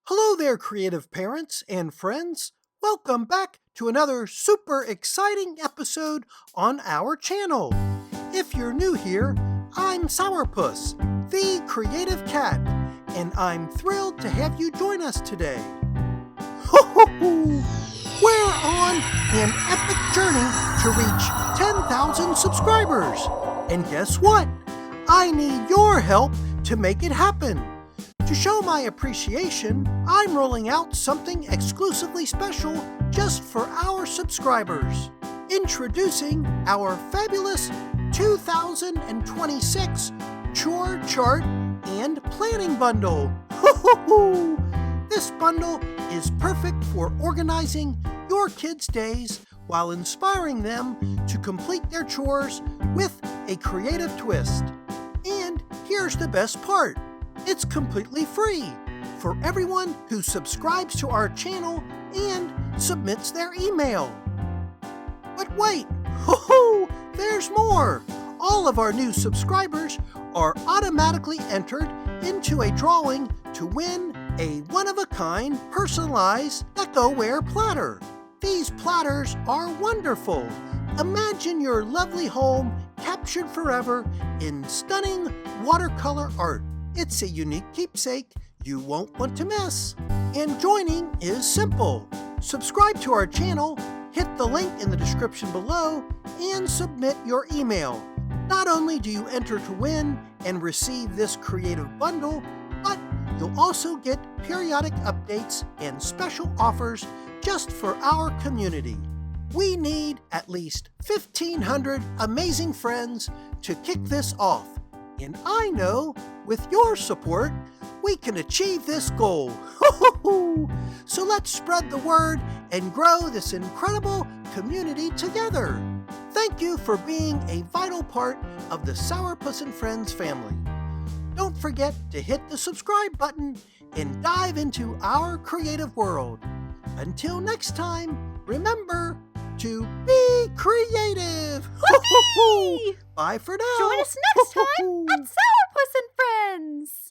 Hello there, creative parents and friends. Welcome back to another super exciting episode on our channel. If you're new here, I'm Sourpuss, the creative cat, and I'm thrilled to have you join us today. We're on an epic journey to reach 10,000 subscribers. And guess what? I need your help to make it happen. To show my appreciation, I'm rolling out something exclusively special just for our subscribers. Introducing our fabulous 2026 Chore Chart and Planning Bundle. This bundle is perfect for organizing your kids' days while inspiring them to complete their chores with a creative twist. And here's the best part. It's completely free for everyone who subscribes to our channel and submits their email. But wait, there's more! All of our new subscribers are automatically entered into a drawing to win a one-of-a-kind personalized Deco-Ware platter. These platters are wonderful. Imagine your lovely home captured forever in stunning watercolor art. It's a unique keepsake you won't want to miss. And joining is simple. Subscribe to our channel, hit the link in the description below, and submit your email. Not only do you enter to win and receive this creative bundle, but you'll also get periodic updates and special offers just for our community. We need at least 1,500 amazing friends to kick this off. And I know, with your support, we can achieve this goal. So let's spread the word and grow this incredible community together. Thank you for being a vital part of the Sauerpuss and Friends family. Don't forget to hit the subscribe button and dive into our creative world. Until next time, remember to be creative. Bye for now. Join us next time at Sauerpuss and Friends.